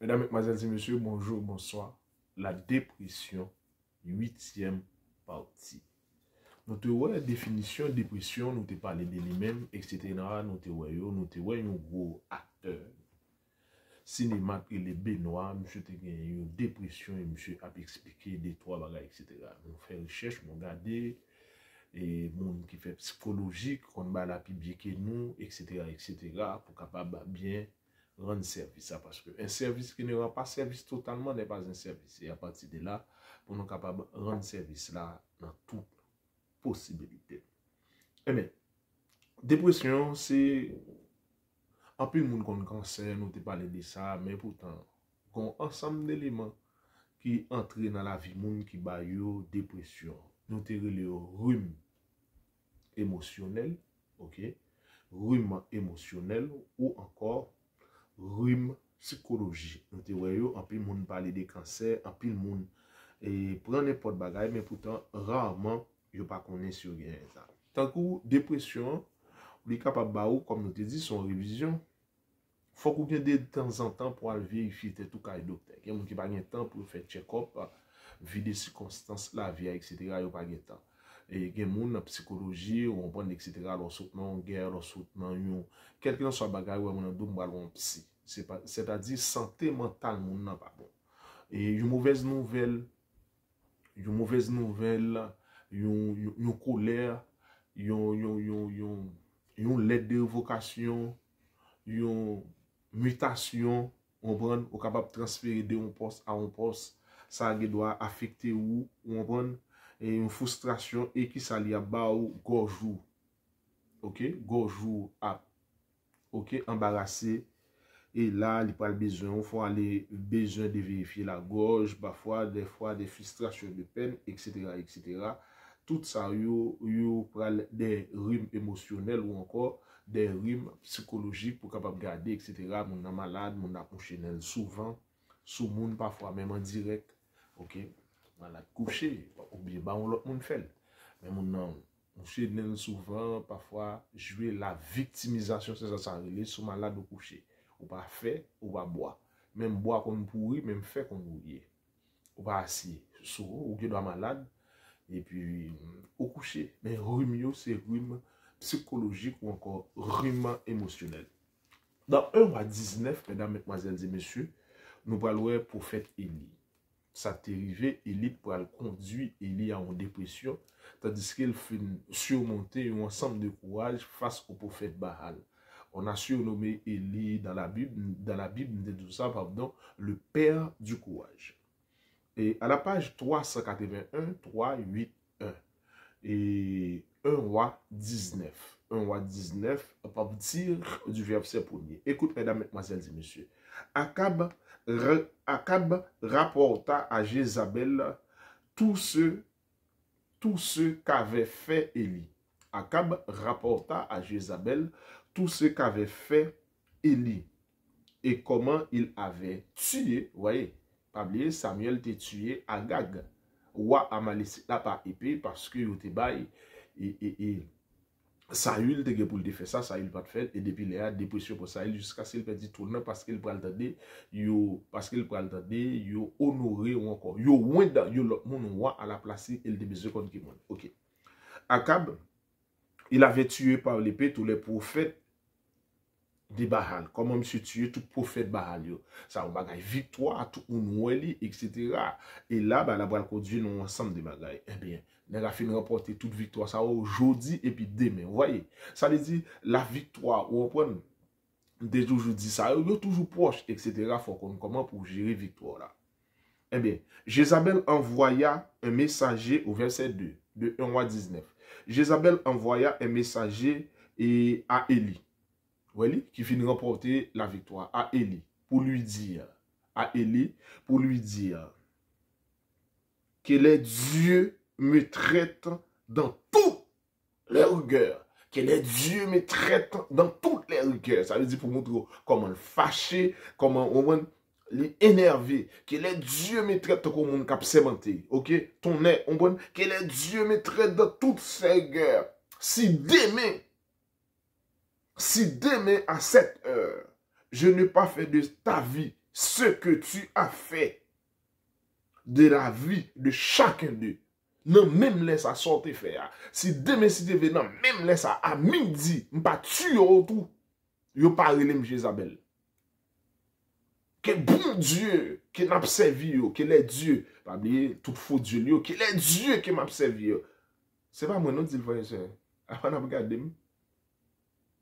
Mesdames, Mesdemoiselles et Messieurs, bonjour, bonsoir. La dépression, 8e partie. Nous avons la définition de dépression, nous avons parlé de lui-même, etc. Nous avons un gros acteur. Cinéma et les Benoît, monsieur a une dépression et monsieur a expliqué des trois bagages, etc. Nous faisons recherche, nous regardons et monde qui fait psychologique, on va la publier nous, etc., etc., pour capable bien rendre service. Parce qu'un service qui ne rend pas service totalement n'est pas un service. Et à partir de là, pour nous capable de rendre service là dans toute possibilité. Eh bien, dépression, c'est un peu le monde qu'on cancer, nous te parlé de ça, mais pourtant, qu'on ensemble d'éléments qui entrent dans la vie monde qui ba yo dépression. Nous te relé rhume émotionnel, ok? Rhume émotionnel ou encore rhume psychologique. Nous te voyons, en pile monde parler des cancers, en pile monde et prend n'importe bagaille, mais pourtant rarement je pas connais sur rien ça. Tant que dépression, on est capable de, comme nous te dit, son révision. Faut qu'on ait de temps en temps pour aller vérifier tout cas docteur. Il y a des gens qui n'ont pas de temps pour faire check-up, vu des circonstances, la vie, etc. Il n'y a pas de temps. Et il y a des gens en psychologie, on prend, etc. Leur soutenant en guerre, leur soutenant en quel que soit le bagage, on a deux psy. C'est-à-dire, santé mentale, mon n'a pas bon. Et une mauvaise nouvelle, une colère, une lettre de vocation, une mutation, on prend, on capable de transférer de un poste à un poste, ça doit affecter ou on prend et une frustration et qui ça li a ba ou gorjou. OK, gorjou a OK, embarrassé et là il pas besoin, il faut aller besoin de vérifier la gorge, parfois des fois des frustrations de peine, etc., etc. Tout ça yo pral des rhumes émotionnels ou encore des rhumes psychologiques pour capable garder, etc. Mon a malade, mon a couché souvent, sous moun parfois même en direct, ok, malade couché, oublié, bah on l'autre moun fait, mais mon nan couché souvent, parfois jouer la victimisation, c'est ça relé sous malade ou couché, ou pas fait, ou pas boire, même boire qu'on pourri, même fait qu'on oublié, ou pas assis, ou qui doit malade, et puis au coucher. Mais rhume, c'est rhume psychologique ou encore rhume émotionnel. Dans 1 à 19, mesdames, mesdemoiselles et messieurs, nous parlons du prophète Élie. Ça t'est arrivé, Élie pour conduire Élie en dépression, tandis qu'il fait surmonter un ensemble de courage face au prophète Baal. On a surnommé Élie dans la Bible, tout ça, pardon, le père du courage. Et à la page 381, 381 et 1 roi 19. 1 roi 19, à partir du verset 1er. Écoute, mesdames, mesdemoiselles et messieurs. Akab rapporta à Jézabel tout ce qu'avait fait Élie. Akab rapporta à Jézabel tout ce qu'avait fait Élie et comment il avait tué, voyez, Samuel t'a tué Agag, roi Amalek là par épée parce que il était bail et Saül te pour le faire ça, Saül pas de fait et depuis là dépression pour Saül jusqu'à ce qu'il perdit tout le monde parce qu'il pral tande yo honoré ou encore yo wenda yo l'autre monde roi à la place il de besoin contre qui monde. OK. Akab il avait tué par l'épée tous les prophètes de Baal, comment monsieur tuer tout prophète Baal, ça on bagaille victoire, tout on etc. Et là, bah, la va conduire nous ensemble de bagailles. Eh bien, nous avons fini remporter toute victoire, ça aujourd'hui et puis demain. Vous voyez, ça veut dire la victoire, ou on prend des toujours dit ça, il est toujours proche, etc. Faut qu'on comment pour gérer victoire là. Eh bien, Jézabel envoya un messager au verset 2 de 1 roi 19. Jézabel envoya un messager à Élie. Qui finit remporter la victoire à Élie pour lui dire que les dieux me traitent dans toutes les rigueurs, que les dieux me traitent dans toutes les rigueurs. Ça veut dire pour montrer comment le fâcher, comment on l'énerver, que les dieux me traitent comme un cap sémenté. OK, ton nez, on prend que les dieux me traitent dans toutes ces rigueurs. Si demain à 7 heures, je n'ai pas fait de ta vie ce que tu as fait de la vie de chacun d'eux. Non, même laisse à sortir faire. Si demain, si tu veux, non, même laisse à midi, pas tuer autour. Yo pas relem Jézabel. Que bon Dieu qui n'a pas servi, que les dieux, pas oublier tout faux Dieu, que les dieux qui m'a servi. C'est pas moi non dit le frère et sœur. Avant n'a regarder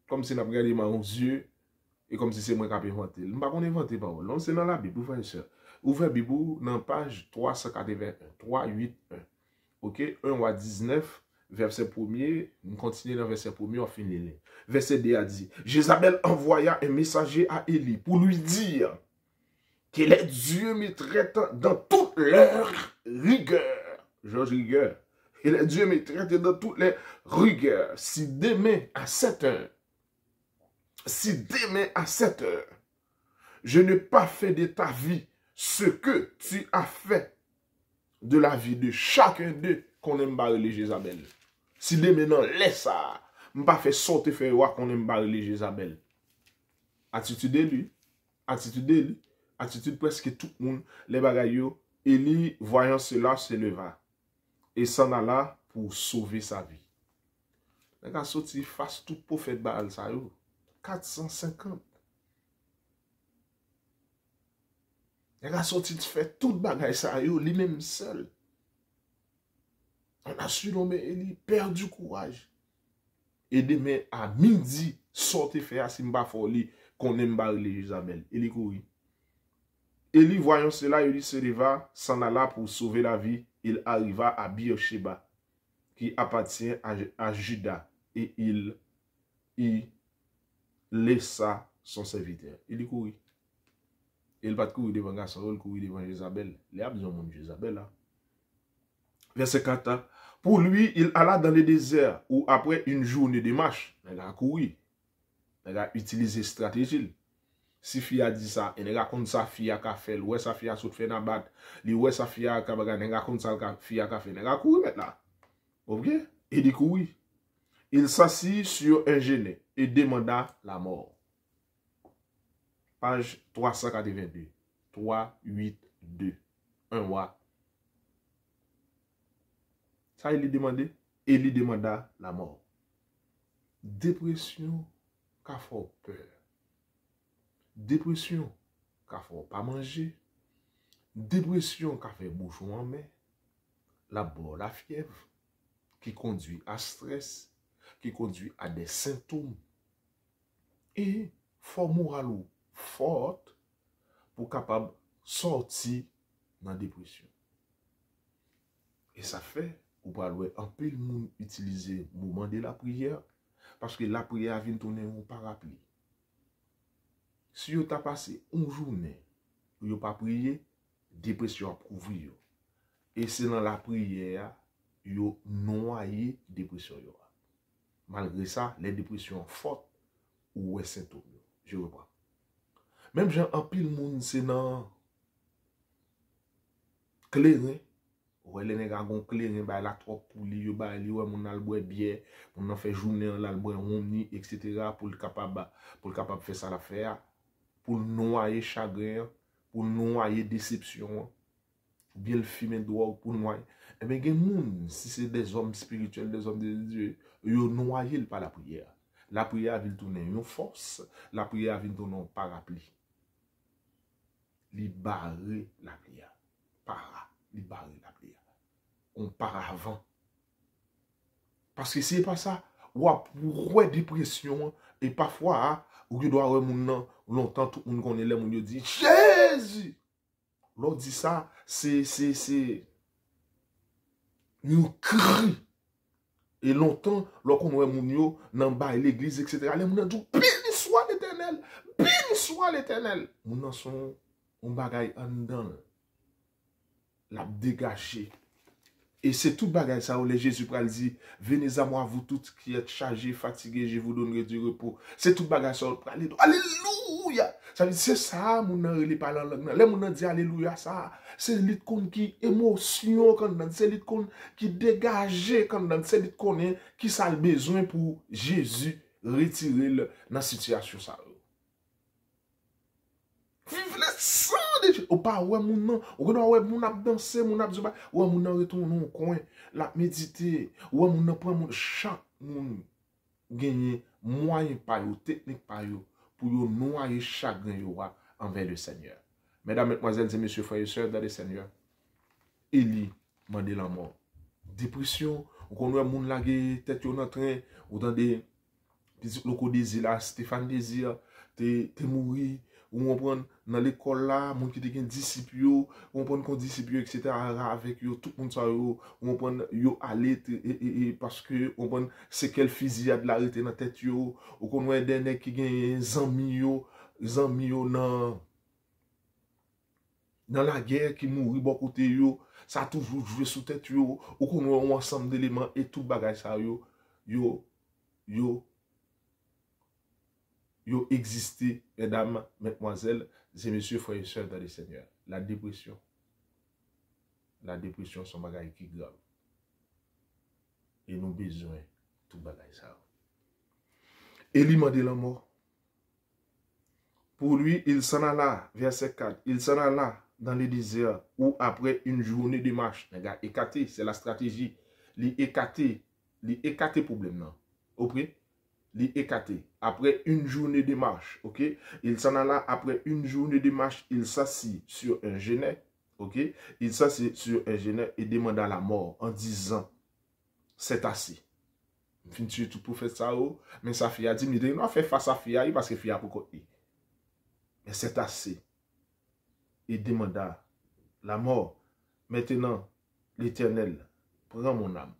comme si n'a regardé mon Dieu et comme si c'est moi qui ai inventé. Je ne pas inventer parole. Non, c'est dans la Bible, frère et sœur. Ouvrez Bible dans page 381, 381. OK, 1 à 19, verset 1er, on continue dans verset 1er, on finit. Verset 2 a dit, Jézabel envoya un messager à Élie pour lui dire que les dieux me traitent dans toute leur rigueur. Georges Rigueur. Et les dieux me traitent dans toutes les rigueurs. Si demain à 7 heures, je n'ai pas fait de ta vie ce que tu as fait de la vie de chacun d'eux qu'on aime barrer Jézabel. Si demain non, laisse ça, je ne pas fait sortir faire qu'on aime barrer Jézabel. Attitude de lui, attitude presque tout le monde, les bagailles, Élie, voyant cela, se leva et s'en alla pour sauver sa vie. Il a sorti face tout prophète Baal, ça 450. Il a sorti de faire tout bagaille, ça lui-même seul. On a surnommé Élie, perd du courage. Et demain à midi, sortez faire Simba Foli qu'on aime barrer Jézabel. Élie courit. Élie, voyant cela, il se leva, s'en alla pour sauver la vie. Il arriva à Beersheba, qui appartient à Juda, et il y laissa son serviteur. Il courit. Il va courir devant Gasson, il courir devant Jézabel. Il a besoin de Jézabel là. Verset 4. Pour lui, il alla dans le désert où après une journée de marche, il a couru. Il a utilisé stratégie. Si fille a dit ça, il raconte sa fille a fait, ouais sa fille a saute fait nabat, li ouais sa fille a kabaga, il raconte sa fille a fait, il a couru maintenant. OK? Il dit oui. Il s'assit sur un genet et demanda la mort. Page 382. 382. 1 roi. Ça, il lui demandait. Et il demanda la mort. Dépression, qu'a fait peur. Dépression, qu'a fait pas manger. Dépression, qu'a fait bouchon en main. La fièvre, qui conduit à stress, qui conduit à des symptômes. Et fort moral forte pour capable sortir dans la dépression. Et ça fait, ou pas un peu le monde utiliser le moment de la prière, parce que la prière vient tourner un parapluie. Si vous avez passé une journée, vous n'avez pas prié, dépression a couvert. Et c'est dans la prière, vous avez noyé dépression. Malgré ça, les dépressions fortes, ou est symptômes. Je reprends. Même gens en pile monde c'est dans clairin. Ouais les nèg gon clairin ba la trop pour li yo ba li ouais mon al boire bière, on en fait journée en al boire omni etc. pour le capable faire ça l'affaire, pour noyer chagrin, pour noyer déception, ou bien le fumer drogue pour noyer. Et bien gen moun si c'est des hommes spirituels, des hommes de Dieu, yo noyer par la prière. La prière vient tourner une force, la prière vient tourner un parapluie. Li barrer la prière. Li barrer la prière. On part avant. Parce que si c'est pas ça, ou ouais dépression, et parfois, ou qui doit avoir moun longtemps, tout le monde connaît les moun yo dit, Jésus! L'autre dit ça, c'est un cri. Et longtemps, lorsqu'on voit moun yo nan ba l'église, etc., les moun dit, béni soit l'Éternel, béni soit l'Éternel. Moun son on bagay en dedans, la dégager. Et c'est tout bagay ça où les Jésus pral dit, venez à moi vous tous qui êtes chargés, fatigués, je vous donnerai du repos. C'est tout bagay ça où pral dit, alléluia. Ça veut dire c'est ça moun nan rele parler en langue. Les moun nan dit alléluia ça, c'est lit kon qui émotion quand dans, c'est lit kon qui dégager quand dans, c'est lit kon qui ça le besoin pour Jésus retirer dans situation ça. Vive le sang ou pas, ouais, moun nan, ou non, ouais, moun ap danser, moun ap zoba, ouais, moun nan retourne au coin, la méditer, ouais, moun nan prend moun, chaque moun gagner moyen pa yo, technique pa yo, pour yo noyer chagrin yo envers le Seigneur. Mesdames, mesdemoiselles et messieurs, frères et sœurs dans le Seigneur, Élie mandé la mort. Dépression, ou qu'on voit moun la tête yo nan train, ou dans des locaux désir là, Stéphane Désir, t'es mouri, ou on prend dans l'école là, moun qui te gen disciple yo, ou on prend kon disciple etc. avec yo, tout moun sa yo, ou on prend yo aller parce que on prend c'est quel fusillade la rete dans tête yo, ou qu'on voit des nèg qui gen zanmi yo dans la guerre qui mouri bon côté yo, ça a toujours joué sous tête yo, ou qu'on voit un ensemble d'éléments et tout bagage ça yo existé, mesdames, mesdemoiselles et messieurs, frères et sœurs dans le Seigneur. La dépression, c'est un bagage qui est grave. Et nous avons besoin de tout bagage ça. Élie m'a dit la mort. Pour lui, il s'en alla, verset 4, il s'en alla dans le désert où après une journée de marche, les gars, écarté, c'est la stratégie, écarté problème non. Auprès écarté. Après une journée de marche, ok? Il s'en alla après une journée de marche, il s'assit sur un genet, ok? Il s'assit sur un genet et demanda la mort en disant, c'est assez. Fin tu tout pour faire ça, mais sa fille a dit, mais non, fait face à fille parce que fille a pour côté. Mais c'est assez. Il demanda la mort. Maintenant, l'Éternel prend mon âme.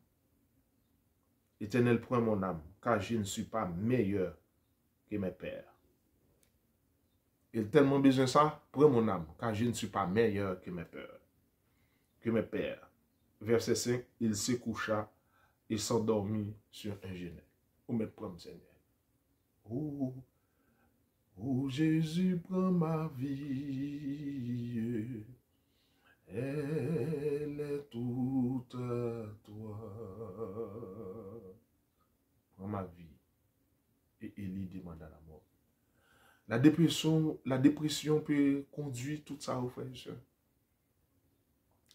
L'Éternel prend mon âme, car je ne suis pas meilleur que mes pères. Il a tellement besoin de ça, prends mon âme, car je ne suis pas meilleur que mes pères. Verset 5, il se coucha et s'endormit sur un genet. Où me prend Seigneur? Oh, Jésus prend ma vie, elle est toute à toi. Prends ma vie. Et Élie demanda la mort. La dépression peut conduire tout ça aux frères et sœurs.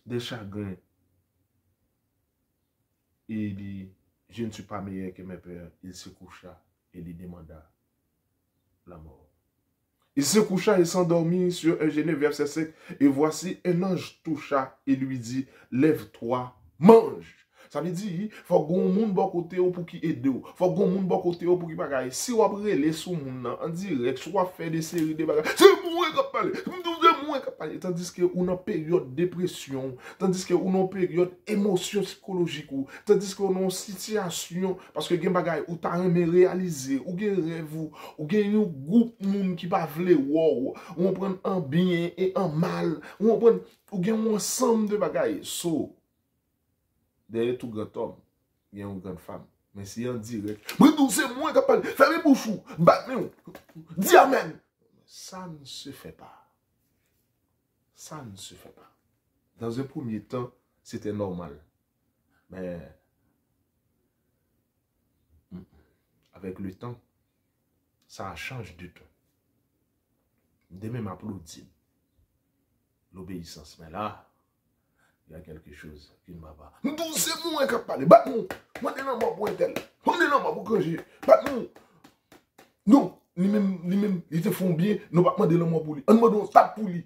Des chagrins. Et il dit, je ne suis pas meilleur que mes pères. Il se coucha et il demanda la mort. Il se coucha et s'endormit sur un genet, verset 5. Et voici un ange toucha et lui dit, lève-toi, mange. Ça veut dire, faut que moun bon côté pour qui aide ou. Faut que moun bon côté pour qui bagaille. Si on brûler sous moun en direct, soit faire des séries de bagaille. C'est moi qui parle. C'est moi qui parle. Tandis que on en période dépression, tandis que on en période émotion psychologique ou, tandis que on en situation parce que gen bagaille ou ta aimé réaliser ou gen rêve ou gen un groupe moun qui pas vle wow, ou on prend un bien et un mal, ou on prend ou gen un ensemble de bagaille. So derrière tout grand homme, il y a une grande femme. Mais si en direct, c'est moi qui parle, fermez bouchou, battez-nous, dis amen. Ça ne se fait pas. Ça ne se fait pas. Dans un premier temps, c'était normal. Mais avec le temps, ça change du tout. Demain m'applaudit. L'obéissance. Mais là, il y a quelque chose qui ne va pas. C'est moi qui parle. Bat-nous. Moi, je ne pour tel. On est là pour que je. Bat-nous. Non, lui-même, ils te font bien. Nous pas demander l'homme pour lui. On demande tape pour lui.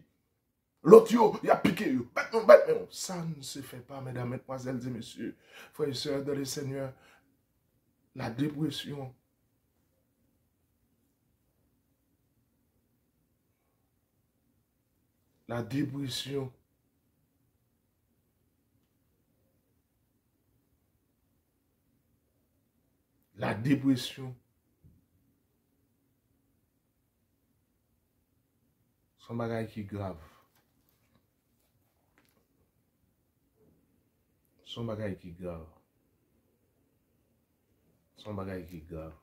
L'autre, il a piqué. Bat-nous, bat-nous. Ça ne se fait pas, mesdames, mesdemoiselles et messieurs. Frères et sœurs dans le Seigneur. La dépression. La dépression. La dépression. Son bagage qui est grave. Son bagage qui est grave. Son bagage qui est grave.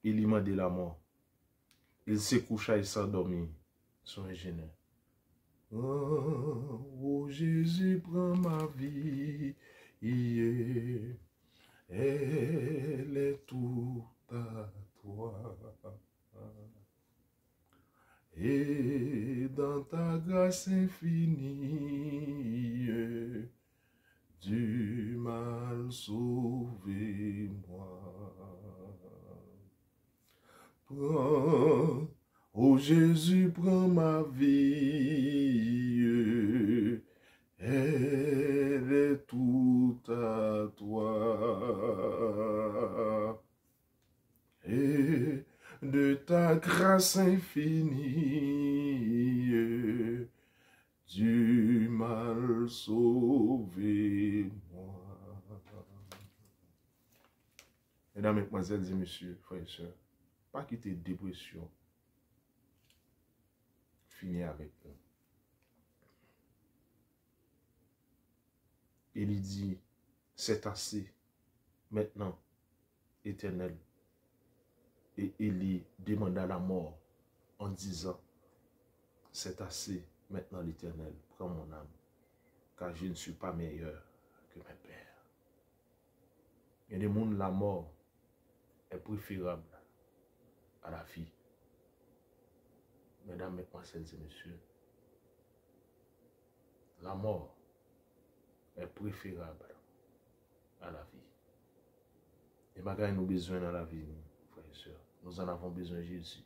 Il lui m'a dit la mort. Il se coucha et s'endormit sur un genet. Oh, Jésus prend ma vie. Elle est toute à toi. Et dans ta grâce infinie, du mal sauvé-moi. Prends, ô Jésus, prends ma vie, elle est toute à toi. Et de ta grâce infinie, du mal sauvé-moi. Mesdames, Mesdemoiselles et Messieurs, frères et sœurs, pas quitter dépression, finir avec nous. Il dit, c'est assez, maintenant, Éternel. Et Élie demanda la mort en disant, c'est assez, maintenant l'Éternel, prends mon âme, car je ne suis pas meilleur que mes pères. Il y a des gens, la mort est préférable à la vie. Mesdames, Mesdemoiselles et Messieurs, la mort est préférable à la vie. Et malgré nous besoin dans la vie, frères et sœurs, nous en avons besoin de Jésus.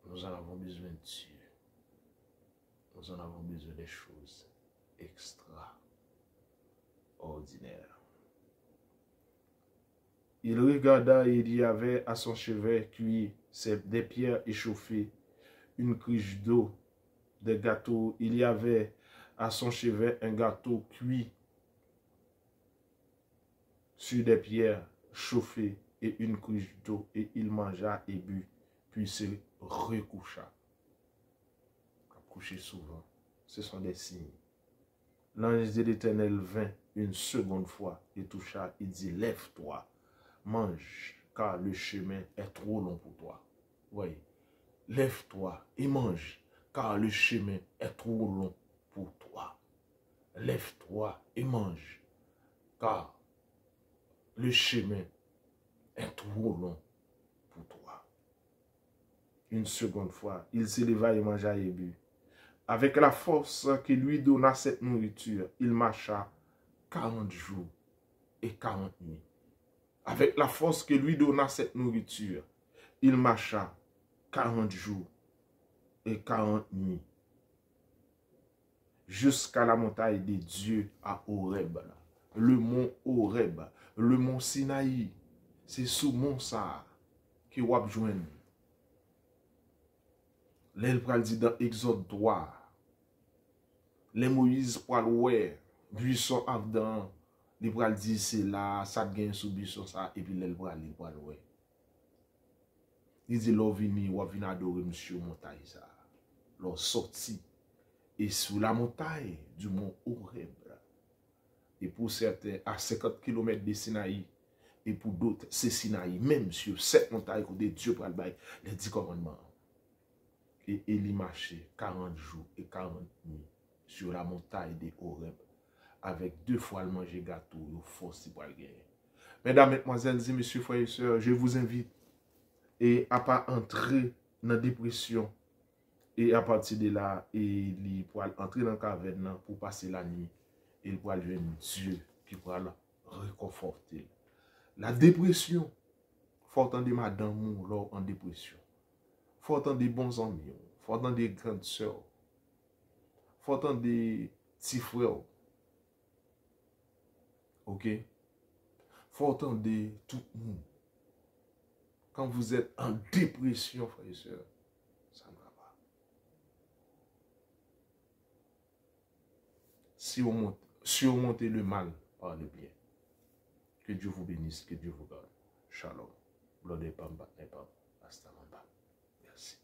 Nous en avons besoin de Dieu. Nous en avons besoin des choses extraordinaires. Il regarda et il y avait à son chevet cuit des pierres échauffées, une cruche d'eau, des gâteaux. Il y avait à son chevet un gâteau cuit sur des pierres chauffées et une cruche d'eau. Et il mangea et but, puis se recoucha. Coucher souvent, ce sont des signes. L'ange de l'Éternel vint une seconde fois et toucha. Il dit, lève-toi, mange, car le chemin est trop long pour toi. Oui, lève-toi et mange, car le chemin est trop long pour toi. Lève-toi et mange, car le chemin est trop long pour toi. Une seconde fois, il s'éleva et mangea et but. Avec la force que lui donna cette nourriture, il marcha 40 jours et 40 nuits. Avec la force que lui donna cette nourriture, il marcha 40 jours et 40 nuits. Jusqu'à la montagne des dieux à Horeb. Le mont Horeb, le mont Sinaï, c'est sous mont ça que vous avez joint. L'elle pral dit dans Exode 3. Les Moïse pral ouais, buisson ardent, il pral dit c'est là, ça gagne sous buisson ça, et puis l'elle pral ouais. Il dit l'on vini, ou vini adorer monsieur montagne ça. L'on sorti, et sous la montagne du mont Horeb. Et pour certains, à 50 km de Sinaï, et pour d'autres, c'est Sinaï, même sur cette montagne, où Dieu pral bail les 10 commandements. Et il y marchait 40 jours et 40 nuits sur la montagne de Horeb, avec 2 fois le manger gâteau, le force pour le gagner. Mesdames, Mesdemoiselles et Messieurs, frères et sœurs, je vous invite et à pas entrer dans la dépression. Et à partir de là, il pourra entrer dans la caverne pour passer la nuit. Il pourra jouer Dieu qui pourra le réconforter. La dépression, faut entendre madame ou en dépression. Faut entendre des bons amis, faut entendre des grandes sœurs, faut entendre des petits frères. Ok? Faut entendre tout le monde. Quand vous êtes en dépression, frères et sœurs, ça ne va pas. Si on monte le mal par le bien, que Dieu vous bénisse, que Dieu vous garde. Shalom. Blode pamba, hasta mamba. Merci.